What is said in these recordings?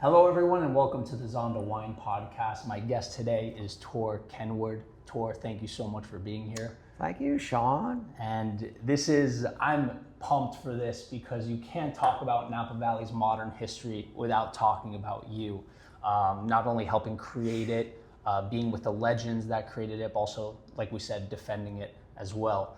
Hello, everyone, and welcome to the Zonda Wine Podcast. My guest today is Tor Kenward. Tor, thank you so much for being here. Thank you, Sean. And I'm pumped for this because you can't talk about Napa Valley's modern history without talking about you. Not only helping create it, being with the legends that created it, but also, like we said, defending it as well.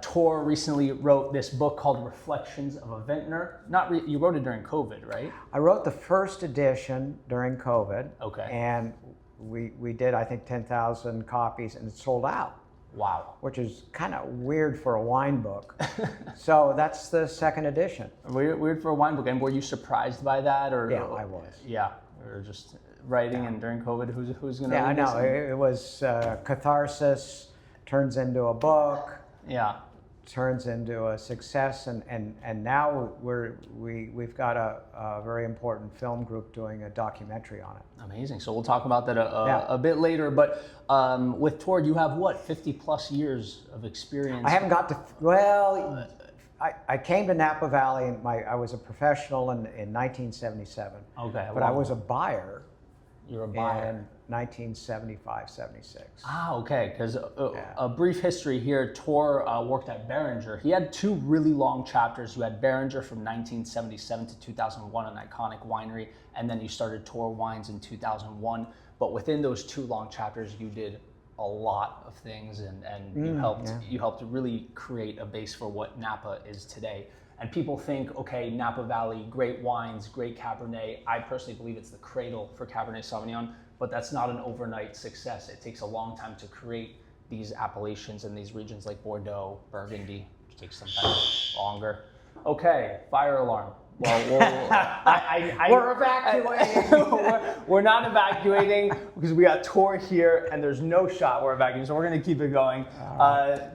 Tor recently wrote this book called Reflections of a Vintner. You wrote it during COVID, right? I wrote the first edition during COVID. Okay. And we did, I think, 10,000 copies, and it sold out. Wow. Which is kind of weird for a wine book. So that's the second edition. Weird for a wine book. And were you surprised by that? Yeah, I was. Yeah, or just writing and during COVID, who's going to Yeah, I read know. this? It was catharsis, turns into a book. Yeah. Turns into a success, and now we've got a very important film group doing a documentary on it. Amazing. So we'll talk about that a bit later. But with Tor, you have what, 50 plus years of experience? I haven't got to. Well, I came to Napa Valley, and I was a professional in 1977. Okay. But I was a buyer. You're a buyer. In 1975, 76. Ah, okay. Because a brief history here, Tor worked at Beringer. He had two really long chapters. You had Beringer from 1977 to 2001, an iconic winery, and then you started TOR Wines in 2001. But within those two long chapters, you did a lot of things, and you helped really create a base for what Napa is today. And people think, okay, Napa Valley, great wines, great Cabernet. I personally believe it's the cradle for Cabernet Sauvignon, but that's not an overnight success. It takes a long time to create these appellations in these regions like Bordeaux, Burgundy, which takes some time longer. Okay, fire alarm. Well, we're evacuating. We're not evacuating because we got Tor here and there's no shot we're evacuating, so we're going to keep it going.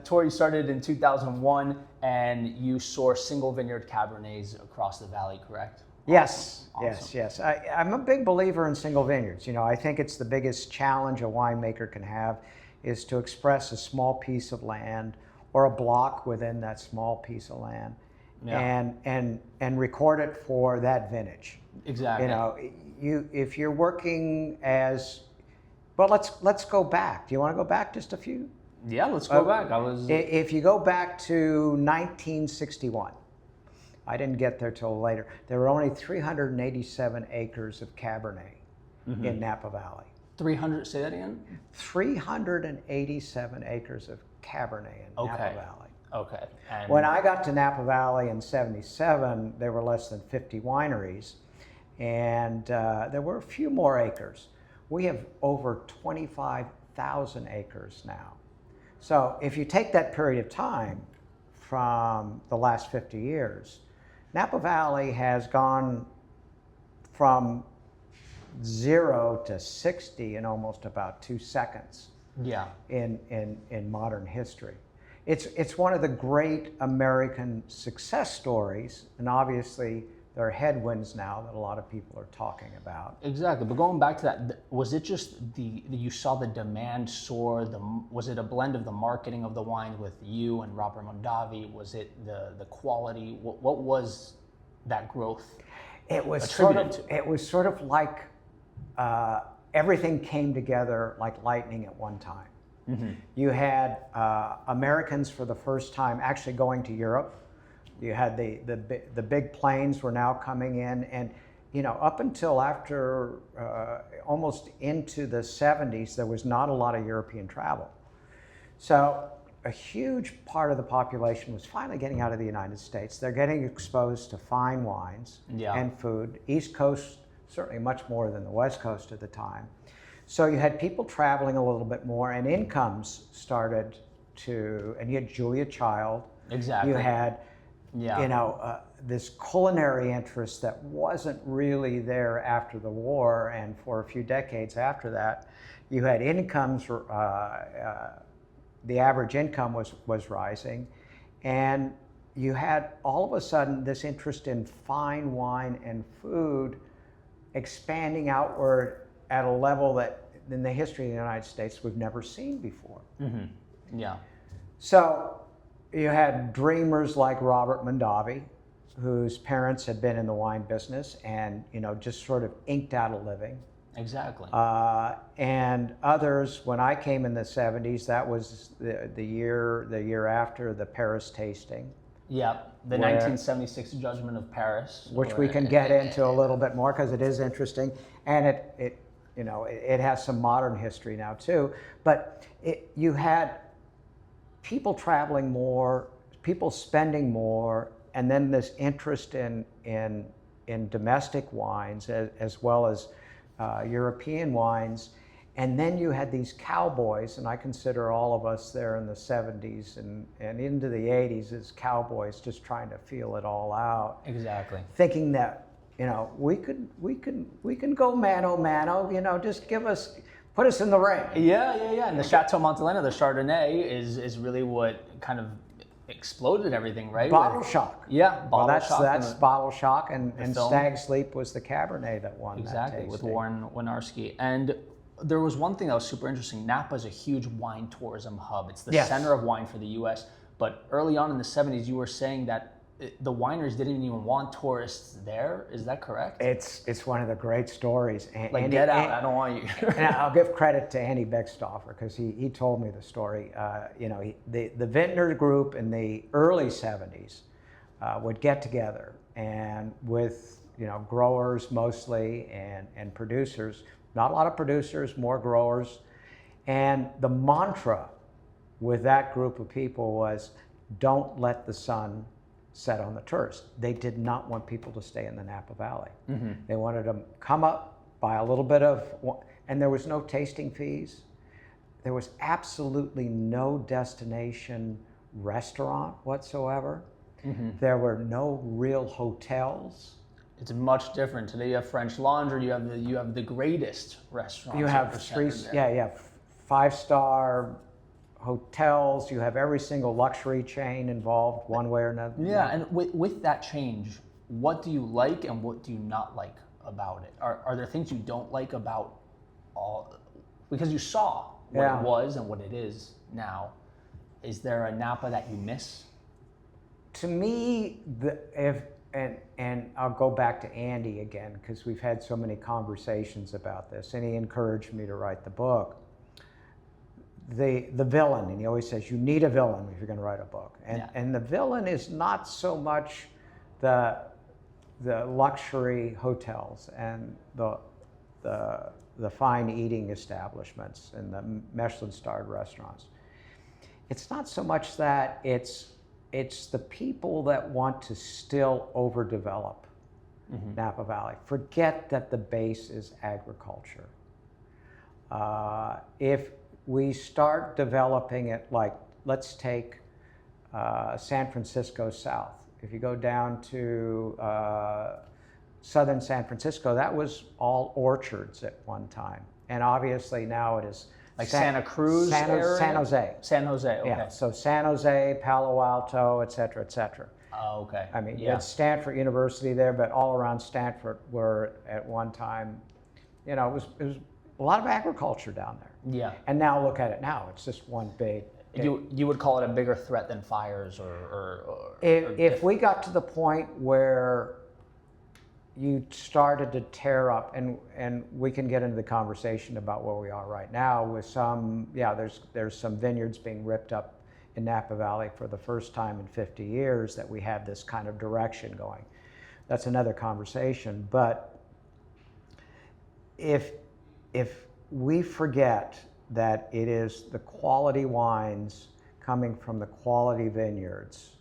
Tor, you started in 2001 and you source single vineyard Cabernets across the valley, correct? Yes, Awesome. yes. I'm a big believer in single vineyards. You know, I think it's the biggest challenge a winemaker can have is to express a small piece of land or a block within that small piece of land. Yeah. And record it for that vintage. Exactly. You know, if you're working as well, let's go back. Do you want to go back just a few? Yeah, let's go back. If you go back to 1961, I didn't get there till later. There were only 387 acres of Cabernet in Napa Valley. 300. Say that again. 387 acres of Cabernet in Napa Valley. Okay. And when I got to Napa Valley in '77, there were less than 50 wineries, and there were a few more acres. We have over 25,000 acres now. So if you take that period of time from the last 50 years, Napa Valley has gone from 0 to 60 in almost about 2 seconds. Yeah. In modern history. It's one of the great American success stories, and obviously there are headwinds now that a lot of people are talking about. Exactly, but going back to that, was it just you saw the demand soar? Was it a blend of the marketing of the wine with you and Robert Mondavi? Was it the quality? What was that growth? It was sort of like everything came together like lightning at one time. Mm-hmm. You had Americans for the first time actually going to Europe. You had the big planes were now coming in, and you know, up until after almost into the 70s, there was not a lot of European travel. So a huge part of the population was finally getting out of the United States. They're getting exposed to fine wines and food. East Coast certainly much more than the West Coast at the time. So you had people traveling a little bit more, and incomes started to, and you had Julia Child. Exactly. You had, this culinary interest that wasn't really there after the war, and for a few decades after that. You had incomes, the average income was rising, and you had all of a sudden this interest in fine wine and food expanding outward at a level that in the history of the United States we've never seen before. Mm-hmm. Yeah. So you had dreamers like Robert Mondavi, whose parents had been in the wine business and, just sort of inked out a living. Exactly. And others, when I came in the 70s, that was the year after the Paris tasting. Yeah, the 1976 Judgment of Paris, which we can get into a little bit more because it is interesting, and it has some modern history now too. But you had people traveling more, people spending more, and then this interest in domestic wines as well as European wines. And then you had these cowboys, and I consider all of us there in the 70s and into the 80s as cowboys, just trying to feel it all out. Exactly. Thinking that, we can go mano, just put us in the ring. Yeah. And the Chateau Montelena, the Chardonnay, is really what kind of exploded everything, right? Bottle shock. Yeah, bottle shock. That's Bottle Shock, and Stag's Leap was the Cabernet that won exactly, that tasting. with Warren Winarski. And there was one thing that was super interesting. Napa is a huge wine tourism hub. It's the center of wine for the U.S. But early on in the 70s, you were saying that the wineries didn't even want tourists there. Is that correct? It's one of the great stories. Get out! I don't want you. And I'll give credit to Andy Beckstoffer because he told me the story. The Vintner group in the early 70s would get together and with growers mostly and producers. Not a lot of producers, more growers. And the mantra with that group of people was, don't let the sun set on the tourists. They did not want people to stay in the Napa Valley. Mm-hmm. They wanted them to come up, buy a little bit of, and there was no tasting fees. There was absolutely no destination restaurant whatsoever. Mm-hmm. There were no real hotels. It's much different. Today you have French Laundry, you have the greatest restaurants. You have five-star hotels, you have every single luxury chain involved one way or another. Yeah, and with that change, what do you like and what do you not like about it? Are there things you don't like about all, because you saw what it was and what it is now. Is there a Napa that you miss? To me, and I'll go back to Andy again because we've had so many conversations about this, and he encouraged me to write the book. The villain, and he always says you need a villain if you're going to write a book, and the villain is not so much the luxury hotels and the fine eating establishments and the Michelin-starred restaurants. It's not so much that, it's the people that want to still overdevelop Napa Valley. Forget that the base is agriculture. If we start developing it, like let's take San Francisco South. If you go down to southern San Francisco, that was all orchards at one time. And obviously now it is like Santa Cruz area? San Jose. San Jose, okay. Yeah, so San Jose, Palo Alto, et cetera, et cetera. Oh, okay. I mean, you had Stanford University there, but all around Stanford were at one time, it was a lot of agriculture down there. Yeah. And now look at it now, it's just one big. You would call it a bigger threat than fires if we got to the point where you started to tear up, and we can get into the conversation about where we are right now with some, there's some vineyards being ripped up in Napa Valley for the first time in 50 years that we have this kind of direction going. That's another conversation. But if we forget that it is the quality wines coming from the quality vineyards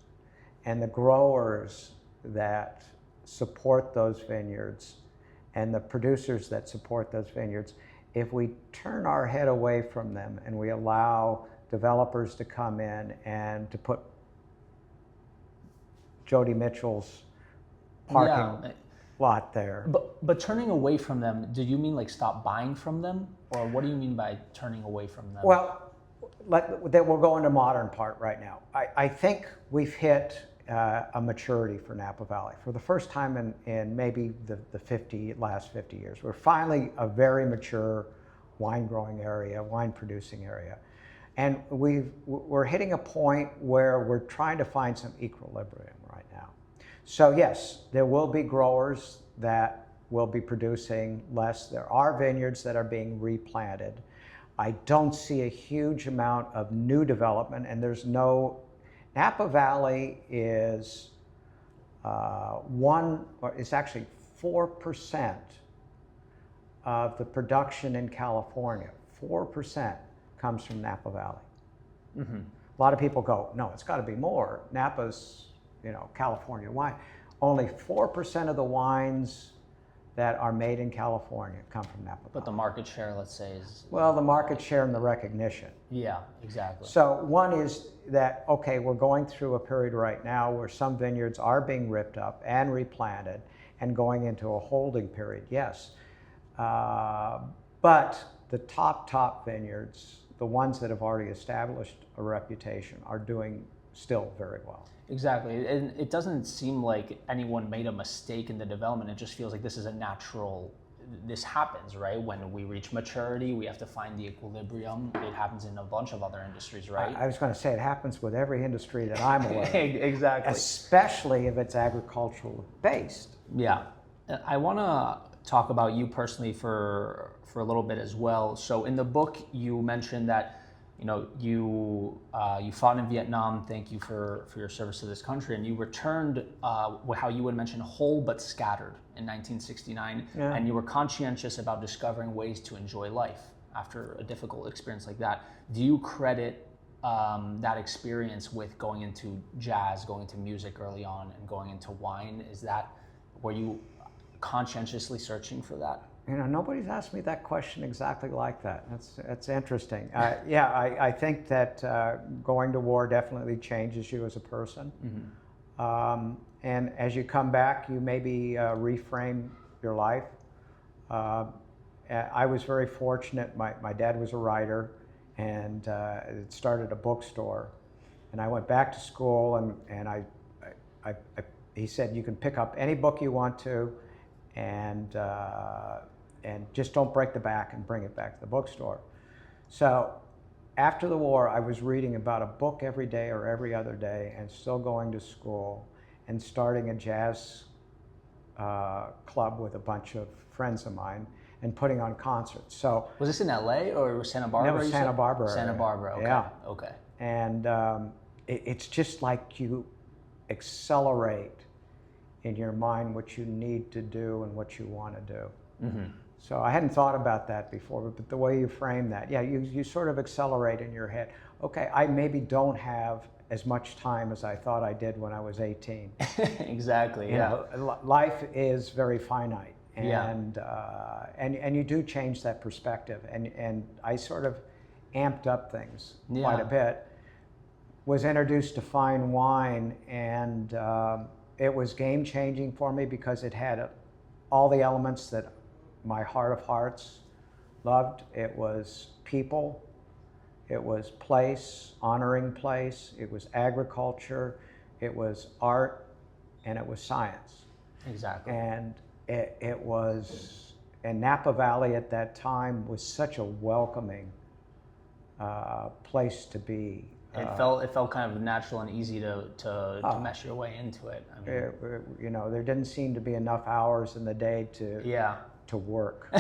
and the growers that support those vineyards and the producers that support those vineyards, if we turn our head away from them and we allow developers to come in and to put Jody Mitchell's parking lot there. But turning away from them, do you mean like stop buying from them? Or what do you mean by turning away from them? Well, we'll go into modern part right now. I think we've hit a maturity for Napa Valley. For the first time in maybe the last 50 years. We're finally a very mature wine growing area, wine producing area. And we're hitting a point where we're trying to find some equilibrium right now. So yes, there will be growers that will be producing less. There are vineyards that are being replanted. I don't see a huge amount of new development, and there's no. Napa Valley is it's actually 4% of the production in California. 4% comes from Napa Valley. Mm-hmm. A lot of people go, no, it's got to be more. Napa's, California wine. Only 4% of the wines that are made in California come from Napa Valley. But the market share, let's say, is... Well, the market share and the recognition. Yeah, exactly. So one is that, okay, we're going through a period right now where some vineyards are being ripped up and replanted and going into a holding period, yes. But the top vineyards, the ones that have already established a reputation, are doing still very well. Exactly, and it doesn't seem like anyone made a mistake in the development. It just feels like this is a natural, this happens, right? When we reach maturity, we have to find the equilibrium. It happens in a bunch of other industries, right? I was going to say it happens with every industry that I'm aware of. Exactly. Especially if it's agricultural based. Yeah. I want to talk about you personally for a little bit as well. So in the book, you mentioned that you fought in Vietnam. Thank you for your service to this country, and you returned, how you would mention, whole but scattered in 1969. Yeah. And you were conscientious about discovering ways to enjoy life after a difficult experience like that. Do you credit that experience with going into jazz, going into music early on, and going into wine? Were you conscientiously searching for that? Nobody's asked me that question exactly like that. That's interesting. I think that going to war definitely changes you as a person. Mm-hmm. And as you come back, you maybe reframe your life. I was very fortunate. My dad was a writer, and it started a bookstore. And I went back to school, and he said, you can pick up any book you want to, and just don't break the back and bring it back to the bookstore. So after the war, I was reading about a book every day or every other day, and still going to school and starting a jazz club with a bunch of friends of mine and putting on concerts. So was this in LA or Santa Barbara? No, it was Santa Barbara. Santa Barbara, okay. Yeah. Okay. And it's just like you accelerate in your mind what you need to do and what you want to do. Mm-hmm. So I hadn't thought about that before, but the way you frame that, yeah, you sort of accelerate in your head. Okay, I maybe don't have as much time as I thought I did when I was 18. Exactly, yeah. Life is very finite, and yeah. And you do change that perspective, and I sort of amped up things quite a bit. Was introduced to fine wine, and it was game-changing for me because it had all the elements that my heart of hearts loved. It was people, it was place, honoring place, it was agriculture, it was art, and it was science. Exactly. And it was, and Napa Valley at that time was such a welcoming place to be. It felt kind of natural and easy to mesh your way into it. I mean, there didn't seem to be enough hours in the day to work.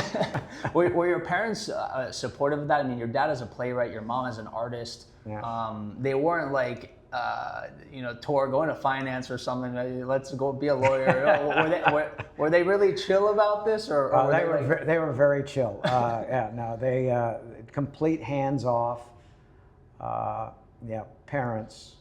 Were your parents supportive of that? I mean, your dad is a playwright, your mom is an artist. Yeah. They weren't like, Tor, go into finance or something. Let's go be a lawyer. Were they really chill about this, or they were very chill. They complete hands off. Parents.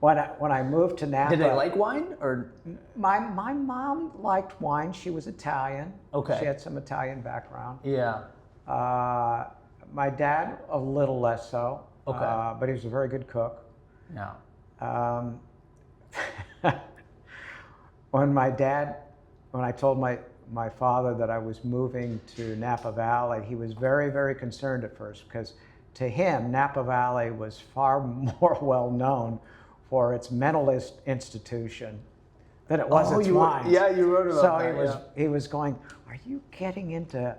When I moved to Napa, did they like wine, or my mom liked wine? She was Italian. Okay, she had some Italian background. Yeah. My dad a little less so. Okay, but he was a very good cook. Yeah. When I told my father that I was moving to Napa Valley, he was very, very concerned at first, because to him, Napa Valley was far more well known for its mentalist institution than it was its wines. Yeah, you wrote about that. So he was going, are you getting into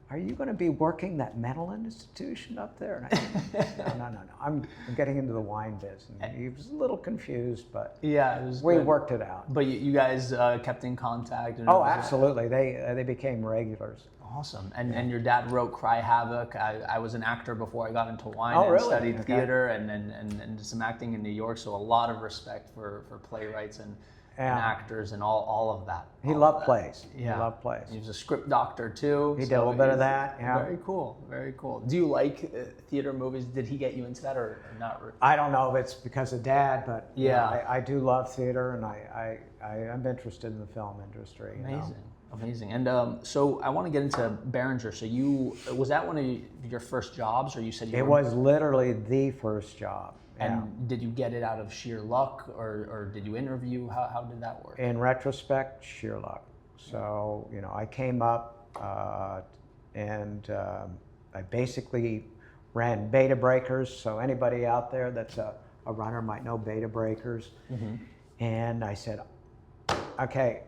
are you going to be working that mental institution up there? And I said, no. I'm getting into the wine business. And he was a little confused, but yeah, we worked it out. But you guys kept in contact? And absolutely. They became regulars. Awesome. And your dad wrote Cry Havoc. I was an actor before I got into wine and really? studied theater and some acting in New York, so a lot of respect for playwrights and actors and all of that. He loved plays. Yeah. He loved plays. He was a script doctor too. He did a little bit of that. Yeah. Very cool. Very cool. Do you like theater movies? Did he get you into that or not? I don't know if it's because of Dad, but yeah, I do love theater, and I'm interested in the film industry. Amazing. Amazing. And so I want to get into Beringer. So was that one of your first jobs, or you said it was literally the first job. And did you get it out of sheer luck, or did you interview? How did that work? In retrospect, sheer luck. So, I came up and I basically ran beta breakers. So anybody out there that's a runner might know beta breakers. Mm-hmm. And I said, okay,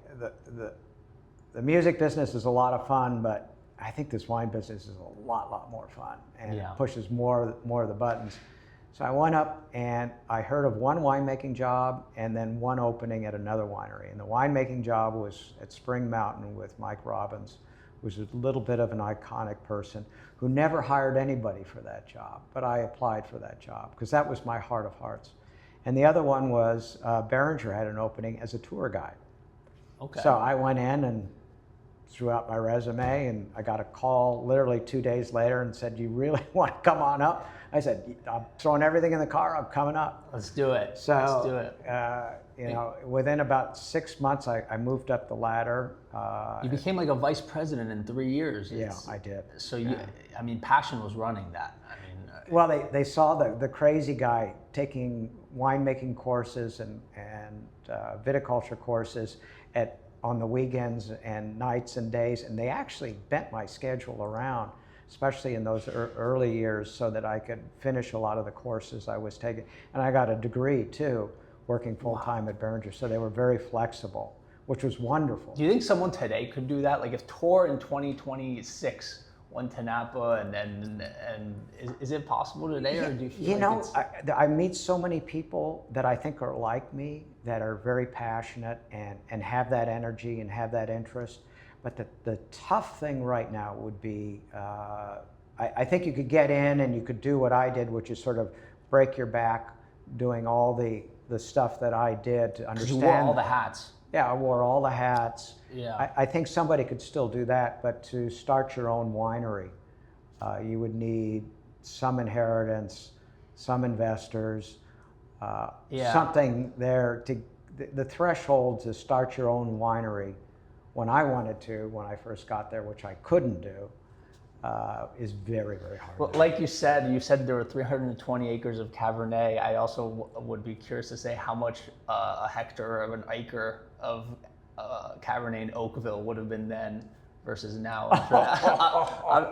the music business is a lot of fun, but I think this wine business is a lot more fun and pushes more of the buttons. So I went up and I heard of one winemaking job and then one opening at another winery. And the winemaking job was at Spring Mountain with Mike Robbins, who was a little bit of an iconic person who never hired anybody for that job. But I applied for that job because that was my heart of hearts. And the other one was Beringer had an opening as a tour guide. Okay. So I went in and threw out my resume, and I got a call literally 2 days later and said, "Do you really want to come on up?" I said, "I'm throwing everything in the car. I'm coming up." Let's do it. So, let's do it. Within about 6 months, I moved up the ladder. You became like a vice president in 3 years. Yeah, I did. So passion was running that. Well, they saw the crazy guy taking winemaking courses and viticulture courses on the weekends and nights and days, and they actually bent my schedule around, especially in those early years, so that I could finish a lot of the courses I was taking. And I got a degree too, working full-time at Beringer, so they were very flexible, which was wonderful. Do you think someone today could do that? Like if TOR in 2026 went to Napa, and is it possible today, or do you feel I meet so many people that I think are like me, that are very passionate and have that energy and have that interest. But the tough thing right now would be, I think you could get in and you could do what I did, which is sort of break your back doing all the stuff that I did to understand. You wore all the hats. Yeah, I wore all the hats. Yeah. I think somebody could still do that, but to start your own winery, you would need some inheritance, some investors, something there to the threshold to start your own winery. When I wanted to, when I first got there, which I couldn't do, is very, very hard. Well, like you said there were 320 acres of Cabernet. I also would be curious to say how much a hectare of an acre of Cabernet in Oakville would have been then versus now.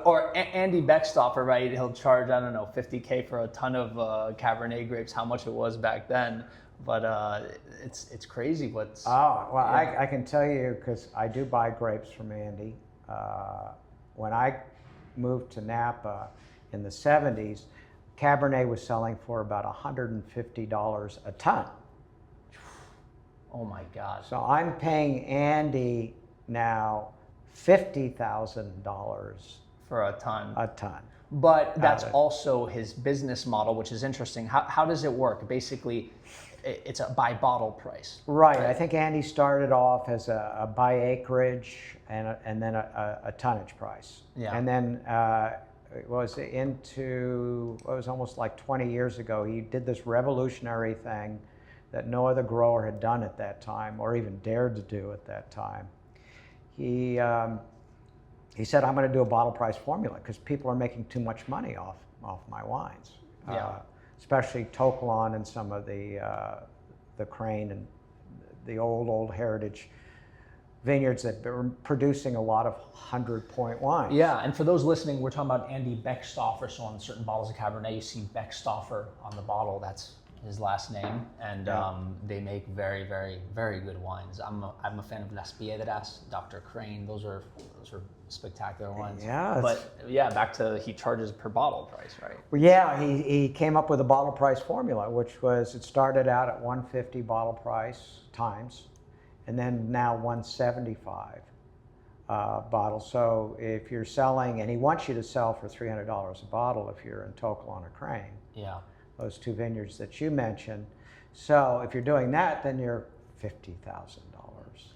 Or Andy Beckstoffer, right? He'll charge, I don't know, $50K for a ton of Cabernet grapes, how much it was back then. But it's crazy what's... Oh, well, yeah. I can tell you, because I do buy grapes from Andy. When I moved to Napa in the 70s, Cabernet was selling for about $150 a ton. Oh my God. So I'm paying Andy now $50,000 for a ton. A ton. But that's also his business model, which is interesting. How does it work? Basically, it's a by bottle price. Right. I think Andy started off as a by acreage and then a tonnage price. Yeah. And then it was almost like 20 years ago, he did this revolutionary thing that no other grower had done at that time, or even dared to do at that time. He said, "I'm going to do a bottle price formula because people are making too much money off my wines." Yeah. Especially To Kalon and some of the Crane and the old heritage vineyards that were producing a lot of 100-point wines. Yeah, and for those listening, we're talking about Andy Beckstoffer. So on certain bottles of Cabernet, you see Beckstoffer on the bottle. That's his last name, and they make very, very, very good wines. I'm a fan of Las Piedras, Dr. Crane. Those are spectacular wines. Yeah. But yeah, back to he charges per bottle price, right? Well, yeah, he came up with a bottle price formula, which was it started out at 150 bottle price times, and then now 175 bottles. So if you're selling, and he wants you to sell for $300 a bottle if you're in Tokelon or Crane. Yeah. Those two vineyards that you mentioned. So if you're doing that, then you're $50,000.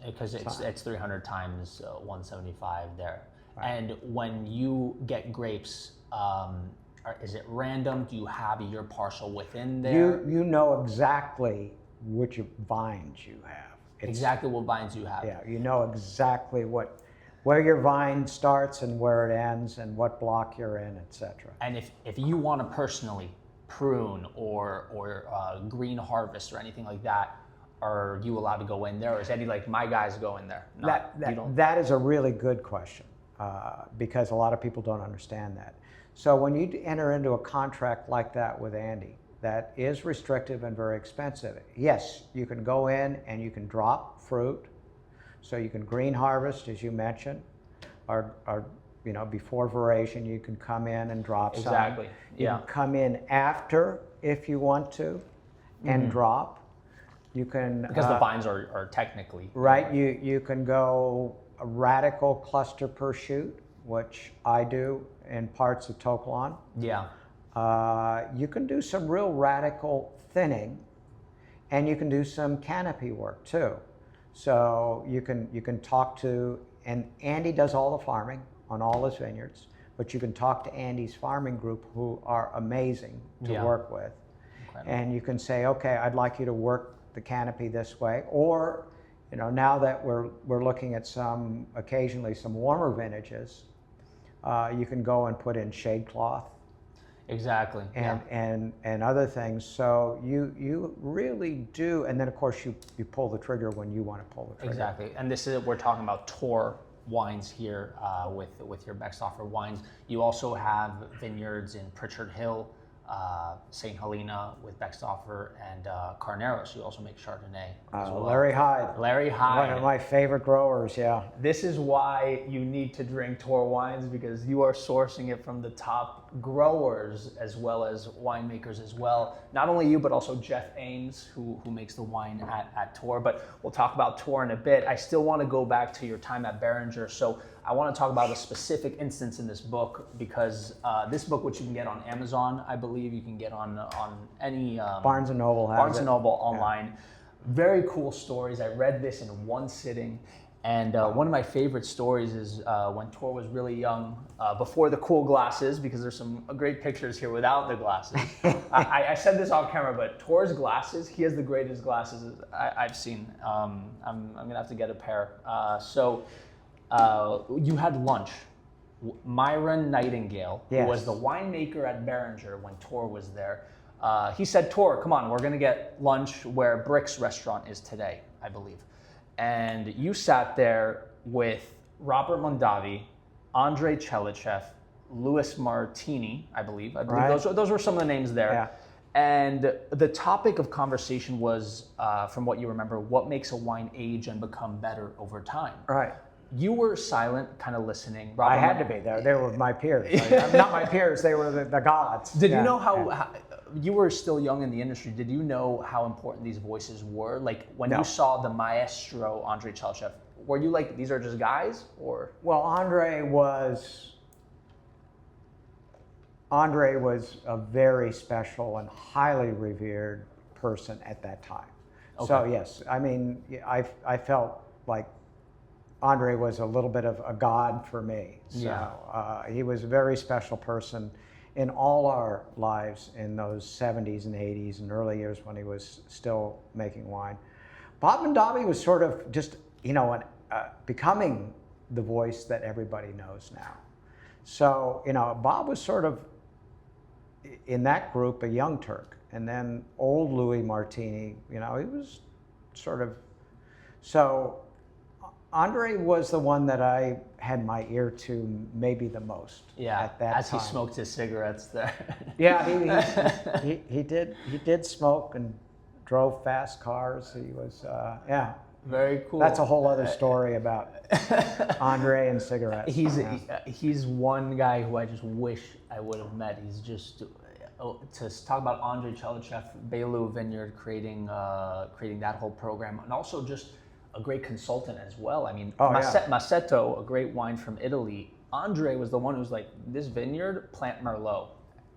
Because it's 300 times 175 there. Right. And when you get grapes, is it random? Do you have your parcel within there? You know exactly which vines you have. Exactly what vines you have. Yeah, you know exactly where your vine starts and where it ends and what block you're in, etc. And if you want to personally prune or green harvest or anything like that, are you allowed to go in there, or is any like my guys go in there? That is a really good question because a lot of people don't understand that. So when you enter into a contract like that with Andy, that is restrictive and very expensive. Yes, you can go in and you can drop fruit, so you can green harvest, as you mentioned, or before veraison, you can come in and drop some. Exactly. You can come in after if you want to, and drop. You can because the vines are technically right. You can go a radical cluster per shoot, which I do in parts of Tokelon. Yeah. You can do some real radical thinning, and you can do some canopy work too. So you can talk to, and Andy does all the farming on all his vineyards, but you can talk to Andy's farming group, who are amazing to work with. Incredible. And you can say, okay, I'd like you to work the canopy this way, or now that we're looking at occasionally some warmer vintages, you can go and put in shade cloth. Exactly. And other things. So you really do, and then of course you pull the trigger when you want to pull the trigger. Exactly. And we're talking about TOR Wines here with your Beckstoffer wines. You also have vineyards in Pritchard Hill, St. Helena with Beckstoffer, and Carneros. You also make Chardonnay as well. Larry Hyde. Larry Hyde. One of my favorite growers, yeah. This is why you need to drink TOR wines, because you are sourcing it from the top growers as well as winemakers as well. Not only you, but also Jeff Ames, who makes the wine at TOR. But we'll talk about TOR in a bit. I still want to go back to your time at Beringer. So I want to talk about a specific instance in this book, because this book, which you can get on Amazon, I believe you can get on any Barnes and Noble has Barnes and Noble online. Yeah. Very cool stories. I read this in one sitting. And one of my favorite stories is when TOR was really young, before the cool glasses, because there's some great pictures here without the glasses. I said this off camera, but TOR's glasses, he has the greatest glasses I've seen. I'm gonna have to get a pair. So you had lunch. Myron Nightingale, who was the winemaker at Beringer when TOR was there, he said, "TOR, come on, we're gonna get lunch where Brick's restaurant is today, I believe." And you sat there with Robert Mondavi, Andre Tchelistcheff, Louis Martini, I believe right. those were some of the names there. Yeah. And the topic of conversation was, from what you remember, what makes a wine age and become better over time. Right. You were silent, kind of listening. Robert, I had to be there. They were my peers. Not my peers, they were the gods. Did you know how you were still young in the industry, did you know how important these voices were? Like when you saw the maestro, Andre Tchelistcheff, were you like, these are just guys, or? Well, Andre was a very special and highly revered person at that time. Okay. So yes, I mean, I felt like Andre was a little bit of a god for me. So he was a very special person in all our lives in those 70s and 80s and early years when he was still making wine. Bob Mondavi was sort of just, becoming the voice that everybody knows now. So, Bob was sort of, in that group, a young Turk. And then old Louis Martini, he was sort of, so Andre was the one that I had my ear to maybe the most. Yeah, at that as time. he smoked his cigarettes there. Yeah, he did smoke and drove fast cars. He was yeah. Very cool. That's a whole other story about Andre and cigarettes. He's one guy who I just wish I would have met. He's just to talk about Andre Tchelistcheff, Bailu Vineyard, creating that whole program, and also just a great consultant as well. I mean, Massetto, a great wine from Italy. Andre was the one who was like, this vineyard, plant Merlot.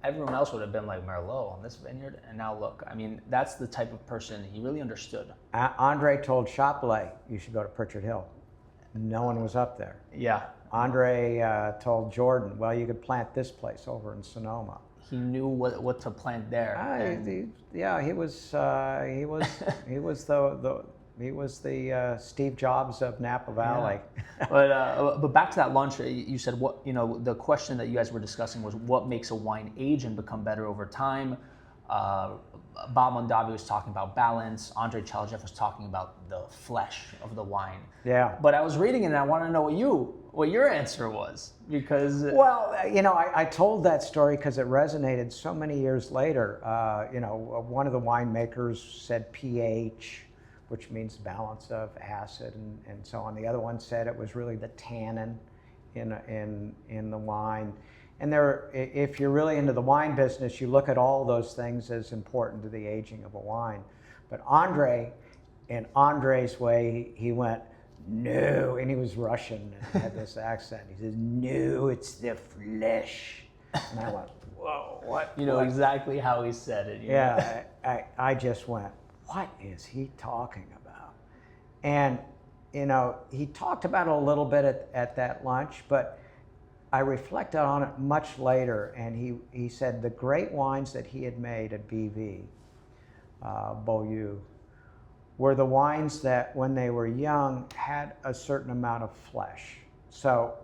Everyone else would have been like, Merlot on this vineyard, and now look. I mean, that's the type of person he really understood. Andre told Chapelet, you should go to Pritchard Hill. No one was up there. Yeah. Andre told Jordan, well, you could plant this place over in Sonoma. He knew what to plant there. He was the Steve Jobs of Napa Valley. Yeah. But back to that lunch, you said the question that you guys were discussing was what makes a wine age and become better over time. Bob Mondavi was talking about balance. Andre Tchelistcheff was talking about the flesh of the wine. Yeah. But I was reading it and I want to know what your answer was, because well, I told that story because it resonated so many years later. One of the winemakers said pH, which means balance of acid and so on. The other one said it was really the tannin in the wine. And if you're really into the wine business, you look at all those things as important to the aging of a wine. But Andre, in Andre's way, he went, no, and he was Russian and had this accent. He says, no, it's the flesh. And I went, whoa, what? You know what? Exactly how he said it. Yeah, I just went, what is he talking about? And, he talked about it a little bit at that lunch, but I reflected on it much later, and he said the great wines that he had made at BV, Beaulieu, were the wines that when they were young had a certain amount of flesh. So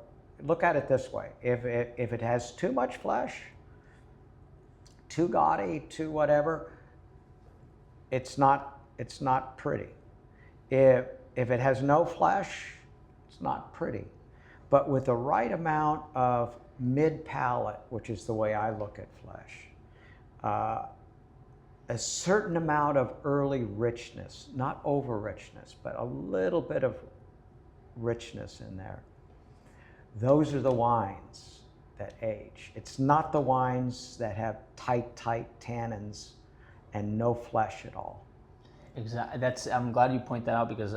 look at it this way. If it has too much flesh, too gaudy, too whatever, it's not pretty. If it has no flesh, it's not pretty. But with the right amount of mid-palate, which is the way I look at flesh, a certain amount of early richness, not over-richness, but a little bit of richness in there. Those are the wines that age. It's not the wines that have tight tannins and no flesh at all. Exactly. I'm glad you point that out, because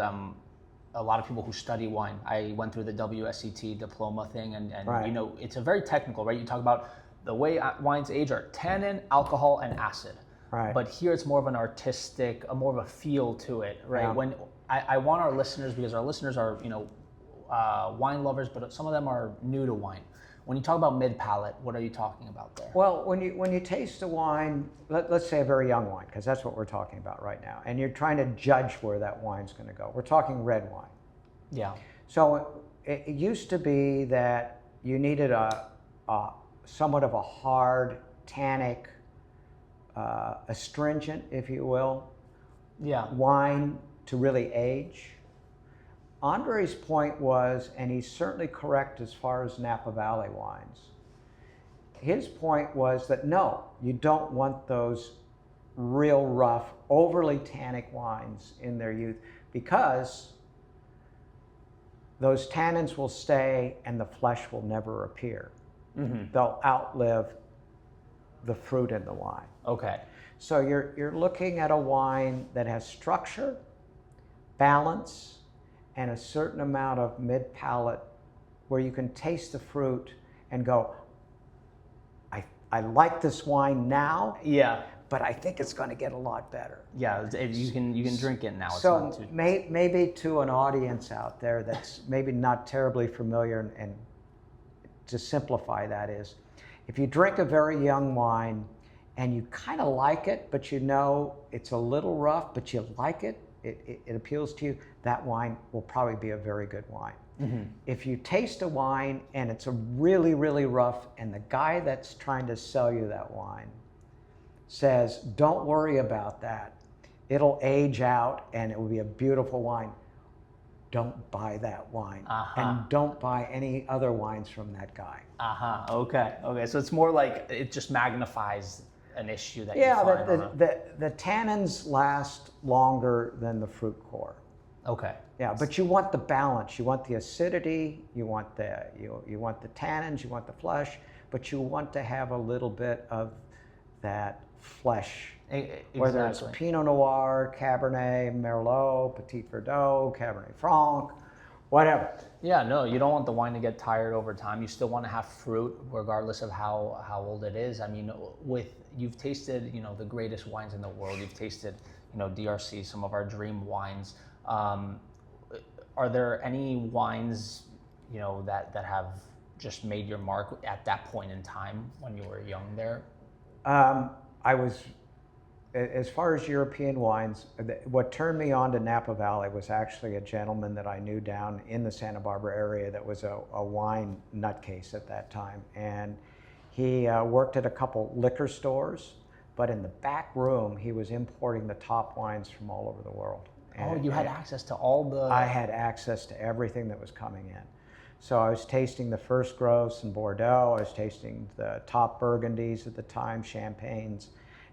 a lot of people who study wine, I went through the WSET diploma thing, and right. It's a very technical, right? You talk about the way wines age are tannin, alcohol, and acid. Right. But here it's more of an artistic, more of a feel to it, right? Yeah. When I want our listeners, because our listeners are wine lovers, but some of them are new to wine. When you talk about mid-palate, what are you talking about there? Well, when you taste a wine, let's say a very young wine, because that's what we're talking about right now, and you're trying to judge where that wine's going to go. We're talking red wine. Yeah. So it used to be that you needed a somewhat of a hard, tannic, astringent, if you will, wine to really age. Andre's point was, and he's certainly correct as far as Napa Valley wines, his point was that no, you don't want those real rough, overly tannic wines in their youth, because those tannins will stay and the flesh will never appear. Mm-hmm. They'll outlive the fruit in the wine. Okay. So you're looking at a wine that has structure, balance, and a certain amount of mid-palate where you can taste the fruit and go, I like this wine now, but I think it's going to get a lot better. Yeah, you can drink it now. So it's maybe to an audience out there that's maybe not terribly familiar, and to simplify that is, if you drink a very young wine and you kind of like it, but it's a little rough, but you like it, it appeals to you, that wine will probably be a very good wine. Mm-hmm. If you taste a wine and it's a really, really rough, and the guy that's trying to sell you that wine says, don't worry about that, it'll age out and it will be a beautiful wine, don't buy that wine, Uh-huh. and don't buy any other wines from that guy. Okay. So it's more like it just magnifies an issue that you Yeah, find. the tannins last longer than the fruit core. Okay. Yeah, but you want the balance. You want the acidity. You want the you want the tannins. You want the flesh, but you want to have a little bit of that flesh. Exactly. Whether it's Pinot Noir, Cabernet Merlot, Petit Verdot, Cabernet Franc, whatever. Yeah, no, you don't want the wine to get tired over time. You still want to have fruit, regardless of how old it is. I mean, you've tasted, the greatest wines in the world. You've tasted, DRC, some of our dream wines. Are there any wines, that have just made your mark at that point in time when you were young there? As far as European wines, what turned me on to Napa Valley was actually a gentleman that I knew down in the Santa Barbara area that was a wine nutcase at that time. And he worked at a couple liquor stores, but in the back room, he was importing the top wines from all over the world. You had access to all the... I had access to everything that was coming in. So I was tasting the first growths in Bordeaux, I was tasting the top Burgundies at the time, Champagnes,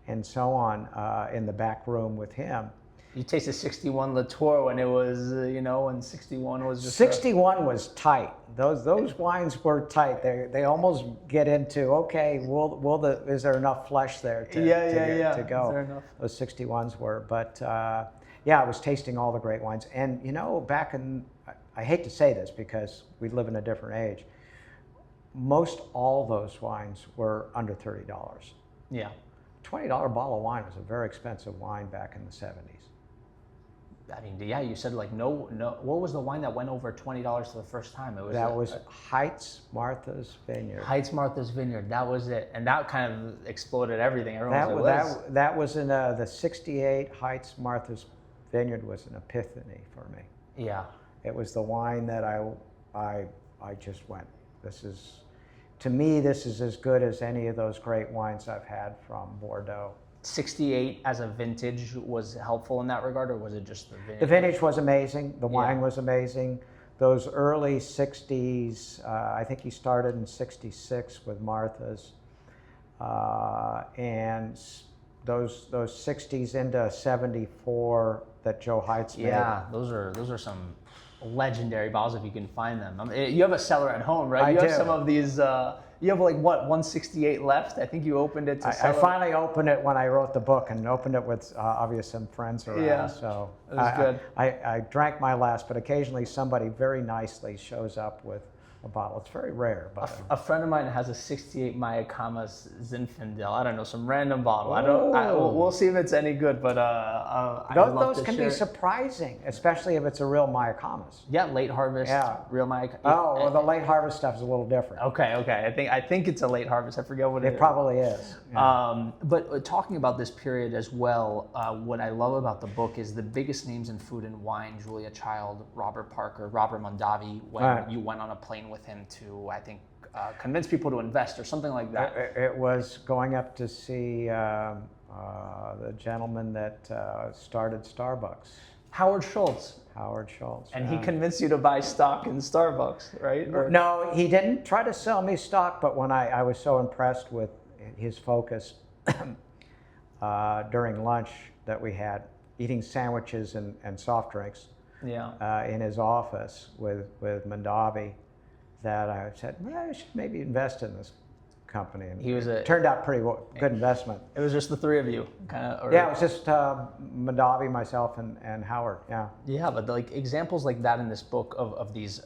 and so on, in the back room with him. You tasted 61 Tor when it was, when 61 was just... 61 was tight. Those wines were tight. They almost get into, okay, is there enough flesh there to go? Is there enough? Those 61s were, but I was tasting all the great wines. And back in, I hate to say this because we live in a different age, most all those wines were under $30. Yeah. $20 bottle of wine was a very expensive wine back in the 70s. I mean, yeah, you said like no. What was the wine that went over $20 for the first time? That was Heights Martha's Vineyard. Heights Martha's Vineyard. That was it, and that kind of exploded everything. That was in the '68 Heights Martha's Vineyard was an epiphany for me. Yeah. It was the wine that I just went, to me, this is as good as any of those great wines I've had from Bordeaux. 68 as a vintage was helpful in that regard, or was it just the vintage? The vintage was amazing. The wine was amazing. Those early 60s, I think he started in 66 with Martha's. And those 60s into 74 that Joe Heights made. Yeah, those are some legendary bottles if you can find them. You have a cellar at home, right? I do. have Some of these. You have like what, 168 left? I think you opened it to. I finally opened it when I wrote the book, and opened it with obviously some friends around. Yeah, so it was good. I drank my last, but occasionally somebody very nicely shows up with a bottle. It's very rare. But a friend of mine has a 68 Mayakamas Zinfandel. I don't know, some random bottle. We'll see if it's any good, but those can be surprising, especially if it's a real Mayakamas. Yeah, late harvest. Yeah. Real Mayakamas. Oh, well, the late harvest stuff is a little different. Okay. I think it's a late harvest. I forget what it is. It probably is. Yeah. But talking about this period as well, what I love about the book is the biggest names in food and wine: Julia Child, Robert Parker, Robert Mondavi. When you went on a plane with him to, I think, convince people to invest or something like that. It was going up to see the gentleman that started Starbucks. Howard Schultz. And he convinced you to buy stock in Starbucks, right? No, he didn't try to sell me stock, but when I was so impressed with his focus during lunch that we had, eating sandwiches and soft drinks in his office with Mondavi, that I said, I should maybe invest in this company. And it turned out pretty good investment. It was just the three of you, kind of? Yeah, it was just Mondavi, myself, and Howard, yeah. Yeah, but like examples like that in this book of these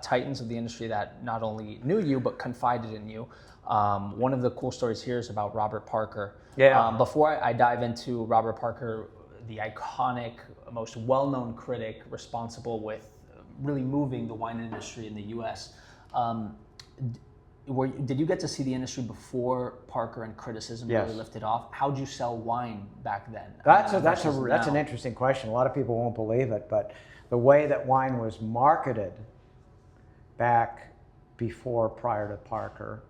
titans of the industry that not only knew you, but confided in you. One of the cool stories here is about Robert Parker. Yeah. Before I dive into Robert Parker, the iconic, most well-known critic responsible with really moving the wine industry in the U.S., did you get to see the industry before Parker and criticism really lifted off? How'd you sell wine back then? That's an interesting question. A lot of people won't believe it, but the way that wine was marketed back prior to Parker,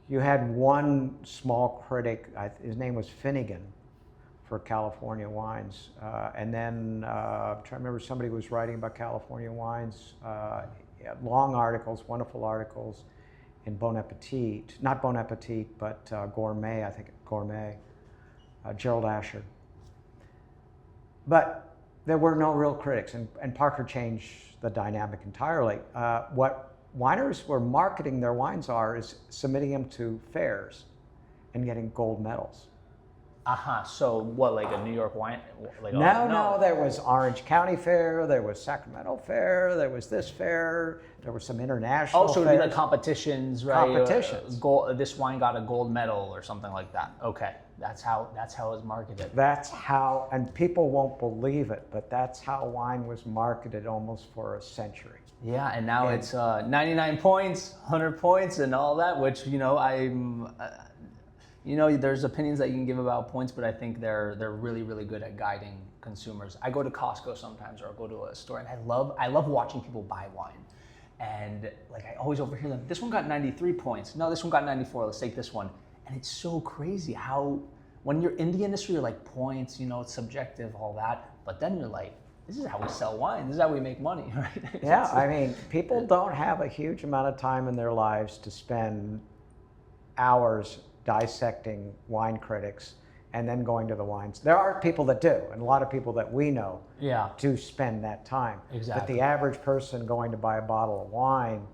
you had one small critic, his name was Finnegan, for California wines. And then I'm trying to remember, somebody was writing about California wines, long articles, wonderful articles in Bon Appetit, not Bon Appetit, but Gourmet, I think Gourmet, Gerald Asher. But there were no real critics, and Parker changed the dynamic entirely. What wineries were marketing their wines is submitting them to fairs and getting gold medals. So what, like a New York wine? Like No, there was Orange County Fair, there was Sacramento Fair, there was this fair, there were some international fairs. So it'd be like competitions, right? Competitions. This wine got a gold medal or something like that. Okay, that's how it was marketed. That's how, and people won't believe it, but that's how wine was marketed almost for a century. Yeah, and now it's 99 points, 100 points, and all that, which, there's opinions that you can give about points, but I think they're really, really good at guiding consumers. I go to Costco sometimes, or I go to a store, and I love watching people buy wine. And like, I always overhear them, this one got 93 points. No, this one got 94, let's take this one. And it's so crazy how, when you're in the industry, you're like, points, it's subjective, all that. But then you're like, this is how we sell wine. This is how we make money, right? Yeah, I mean, people don't have a huge amount of time in their lives to spend hours dissecting wine critics and then going to the wines. There are people that do, and a lot of people that we know do spend that time. Exactly. But the average person going to buy a bottle of wine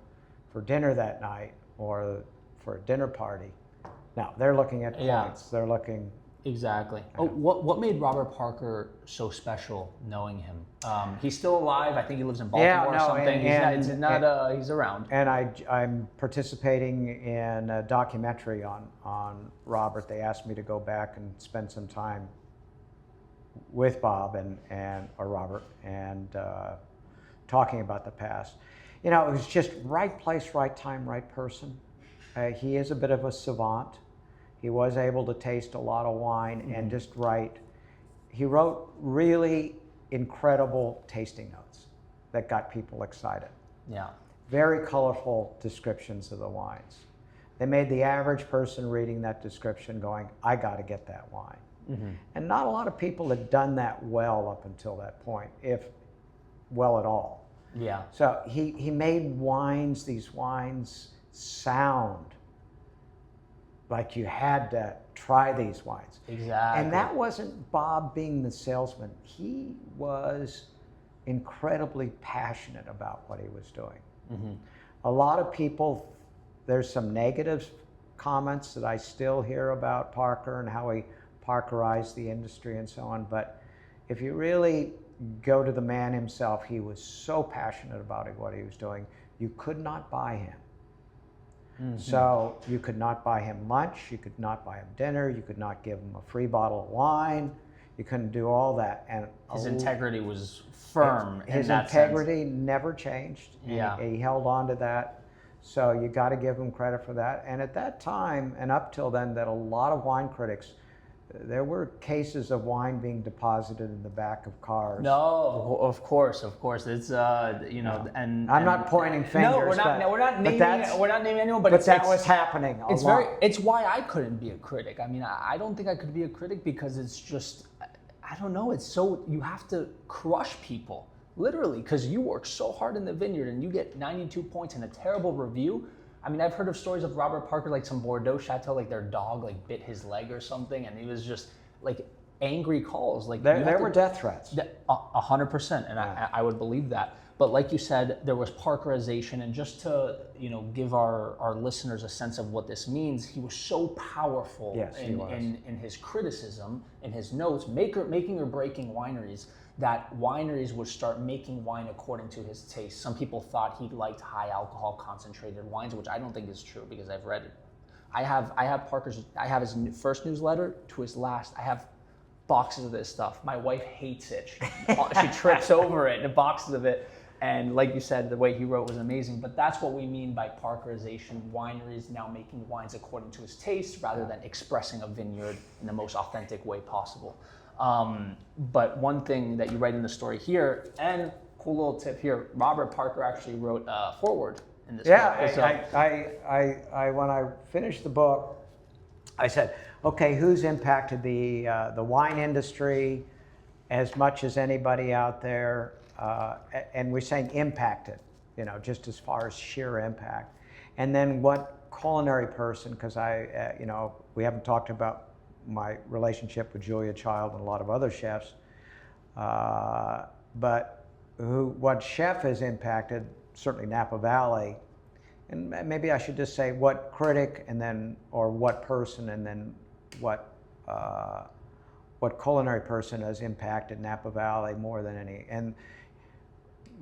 for dinner that night or for a dinner party, no, they're looking at points. They're looking. Exactly. Oh, what made Robert Parker so special, knowing him? He's still alive. I think he lives in Baltimore or something. He's around. And I'm participating in a documentary on Robert. They asked me to go back and spend some time with Bob or Robert and talking about the past. It was just right place, right time, right person. He is a bit of a savant. He was able to taste a lot of wine and just write. He wrote really incredible tasting notes that got people excited. Yeah. Very colorful descriptions of the wines. They made the average person reading that description going, I got to get that wine. Mm-hmm. And not a lot of people had done that well up until that point, if well at all. Yeah. So he made these wines sound like you had to try these wines. Exactly. And that wasn't Bob being the salesman. He was incredibly passionate about what he was doing. Mm-hmm. A lot of people, there's some negative comments that I still hear about Parker and how he Parkerized the industry and so on. But if you really go to the man himself, he was so passionate about what he was doing, you could not buy him. Mm-hmm. So you could not buy him lunch, you could not buy him dinner, you could not give him a free bottle of wine, you couldn't do all that. And his integrity was firm. His integrity never changed. Yeah. He held on to that. So you got to give him credit for that. And at that time, and up till then, that a lot of wine critics, there were cases of wine being deposited in the back of cars. No, of course. It's and I'm not pointing fingers. No, we're not naming anyone. But that was happening. It's why I couldn't be a critic. I mean, I don't think I could be a critic because it's just, I don't know. It's so, you have to crush people literally because you work so hard in the vineyard and you get 92 points and a terrible review. I mean, I've heard of stories of Robert Parker, like some Bordeaux chateau, like their dog like bit his leg or something, and he was just like angry calls. Like there were death threats. 100%, and I would believe that. But like you said, there was Parkerization, and just to give our listeners a sense of what this means, he was so powerful in his criticism, in his notes, making or breaking wineries, that wineries would start making wine according to his taste. Some people thought he liked high alcohol concentrated wines, which I don't think is true because I've read it. I have his first newsletter to his last. I have boxes of this stuff. My wife hates it. She trips over it, the boxes of it. And like you said, the way he wrote was amazing. But that's what we mean by Parkerization. Wineries now making wines according to his taste rather than expressing a vineyard in the most authentic way possible. But one thing that you write in the story here, and cool little tip here, Robert Parker actually wrote a foreword in this book. I when I finished the book, I said, okay, who's impacted the wine industry as much as anybody out there? And we're saying impacted, just as far as sheer impact. And then what culinary person, because we haven't talked about my relationship with Julia Child and a lot of other chefs, but what chef has impacted, certainly Napa Valley, and maybe I should just say what critic, and then, or what person, and then what culinary person has impacted Napa Valley more than any. And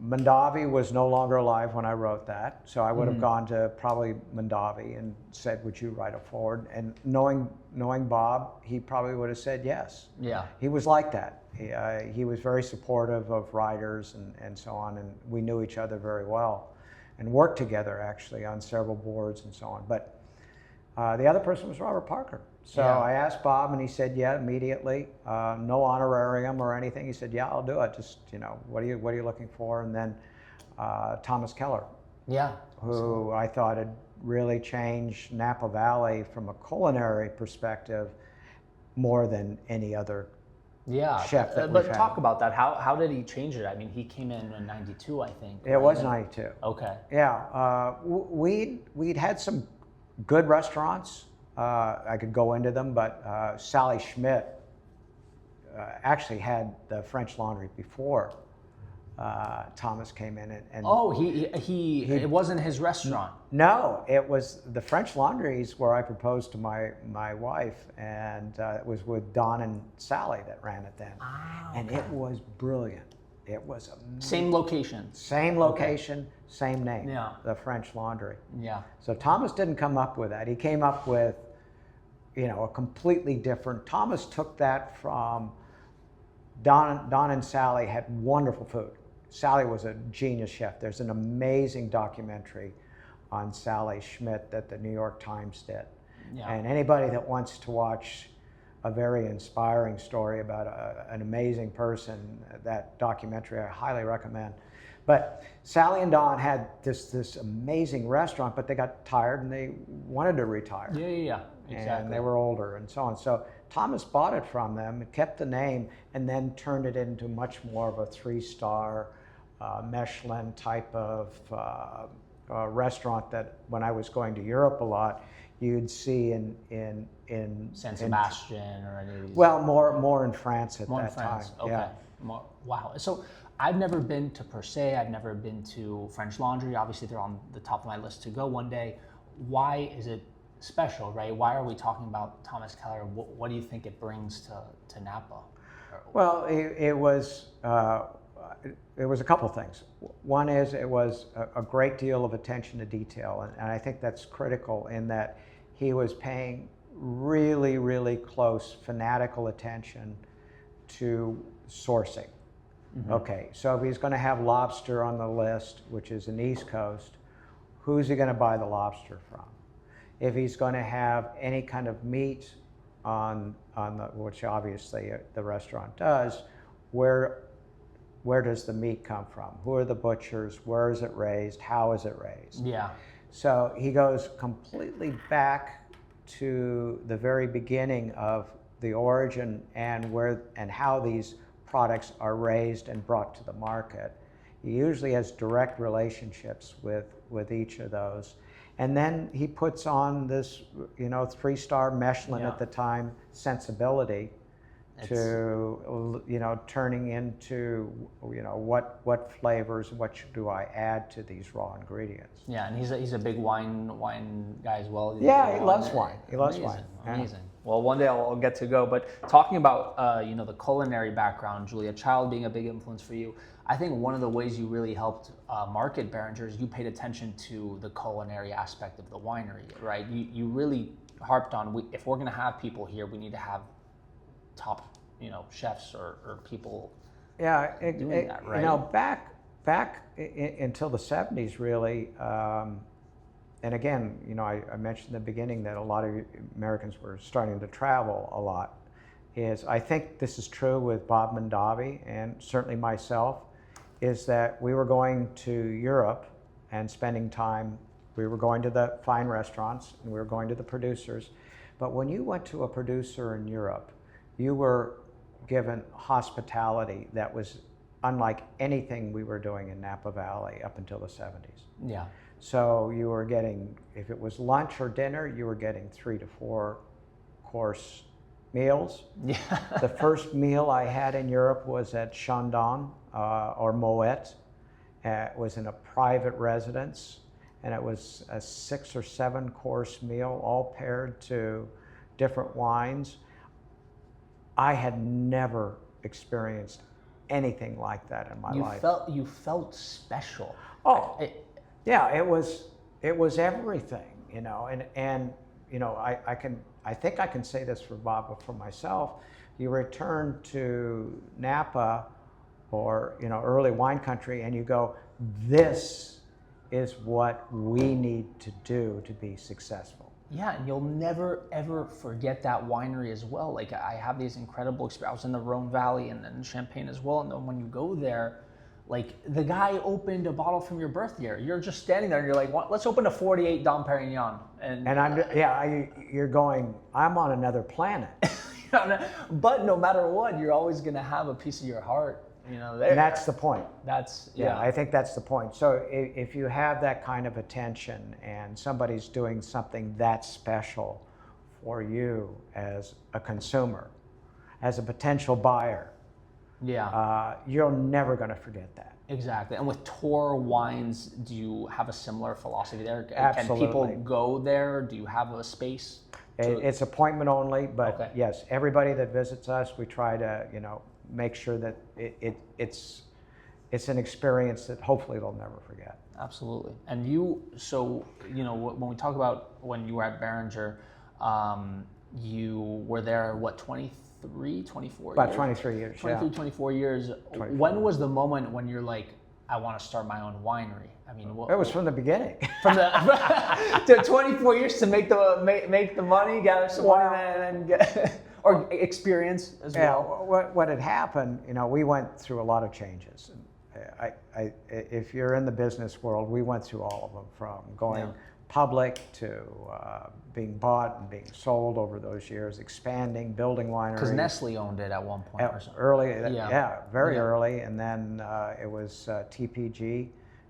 Mondavi was no longer alive when I wrote that, so I would have gone to probably Mondavi and said, would you write a foreword? And knowing Bob, he probably would have said yes. Yeah. He was like that. He was very supportive of writers and so on, and we knew each other very well and worked together actually on several boards and so on. But the other person was Robert Parker. So I asked Bob, and he said, yeah, immediately. No honorarium or anything. He said, yeah, I'll do it. Just, what are you looking for? And then Thomas Keller, who I thought had really changed Napa Valley from a culinary perspective more than any other chef that we've had. Talk about that. How did he change it? I mean, he came in 92, I think. It was 92. Okay. Yeah. We'd had some good restaurants. I could go into them, but Sally Schmidt actually had the French Laundry before Thomas came in. It wasn't his restaurant. No, it was the French Laundries where I proposed to my wife, and it was with Don and Sally that ran it then. And it was brilliant. It was amazing. Same location. Same location, same name. Yeah. The French Laundry. Yeah. So Thomas didn't come up with that. He came up with, a completely different. Thomas took that from Don and Sally had wonderful food. Sally was a genius chef. There's an amazing documentary on Sally Schmidt that the New York Times did. Yeah. And anybody that wants to watch a very inspiring story about an amazing person, that documentary I highly recommend. But Sally and Don had this amazing restaurant, but they got tired and they wanted to retire. Yeah, exactly. And they were older and so on. So Thomas bought it from them, kept the name, and then turned it into much more of a 3-star Michelin type of restaurant that when I was going to Europe a lot, you'd see in San Sebastian or any of these. Well, more in France at that time. Okay. Yeah. Wow. So I've never been to Per Se. I've never been to French Laundry. Obviously, they're on the top of my list to go one day. Why is it special, right? Why are we talking about Thomas Keller? What do you think it brings to Napa? Well, it was a couple things. One is it was a great deal of attention to detail, and I think that's critical in that he was paying really, really close, fanatical attention to sourcing. Mm-hmm. Okay, so if he's going to have lobster on the list, which is an East Coast, who's he going to buy the lobster from? If he's going to have any kind of meat on which obviously the restaurant does, where does the meat come from? Who are the butchers? Where is it raised? How is it raised? Yeah. So he goes completely back to the very beginning of the origin and how these products are raised and brought to the market. He usually has direct relationships with each of those. And then he puts on this, 3-star Michelin at the time sensibility to, turning into, what flavors, what do I add to these raw ingredients. Yeah, and he's a big wine guy as well. Yeah, he loves wine. He loves wine. Amazing. Yeah. Well, one day I'll get to go. But talking about, the culinary background, Julia Child being a big influence for you, I think one of the ways you really helped market Beringer is you paid attention to the culinary aspect of the winery, right? You really harped on, if we're going to have people here, we need to have top, chefs or people doing that, right? Back until the 70s, really, and again, I mentioned in the beginning that a lot of Americans were starting to travel a lot. I think this is true with Bob Mondavi and certainly myself, is that we were going to Europe and spending time. We were going to the fine restaurants and we were going to the producers, But when you went to a producer in Europe, you were given hospitality that was unlike anything we were doing in Napa Valley up until the 70s. Yeah. So you were getting, if it was lunch or dinner, you were getting 3 to 4 course meals. Yeah. The first meal I had in Europe was at Chandon or Moet. It was in a private residence, and it was a 6 or 7 course meal, all paired to different wines. I had never experienced anything like that in my life. You felt special. Oh, yeah, it was everything, you know, and you know, I think I can say this for Bob, but for myself, you return to Napa or, you know, early wine country, and you go, this is what we need to do to be successful. Yeah, and you'll never ever forget that winery as well. Like, I have these incredible experiences. I was in the Rhone Valley and then Champagne as well, and then when you go there, like, the guy opened a bottle from your birth year. You're just standing there and you're like, let's open a 48 Dom Perignon. And you're going, I'm on another planet. But no matter what, you're always going to have a piece of your heart, you know, there. And that's the point. Yeah. I think that's the point. So if you have that kind of attention and somebody's doing something that special for you as a consumer, as a potential buyer, you're never going to forget that. Exactly. And with TOR Wines, do you have a similar philosophy there? Absolutely. Can people go there? Do you have a space? It's appointment only, but yes, everybody that visits us, we try to, you know, make sure that it's an experience that hopefully they'll never forget. Absolutely. And so, you know, when we talk about when you were at Beringer, you were there, what, 23, 24 About years? 23 years, 24 years. 24. When was the moment when you're like, I want to start my own winery? I mean, it was from the beginning. From the to 24 years to make the money, gather some money, and get or experience as well. What had happened, you know, we went through a lot of changes. If you're in the business world, we went through all of them, from going public to being bought and being sold over those years, expanding, building wineries. Because Nestle owned it at one point. Or something. Early, very early, and then it was TPG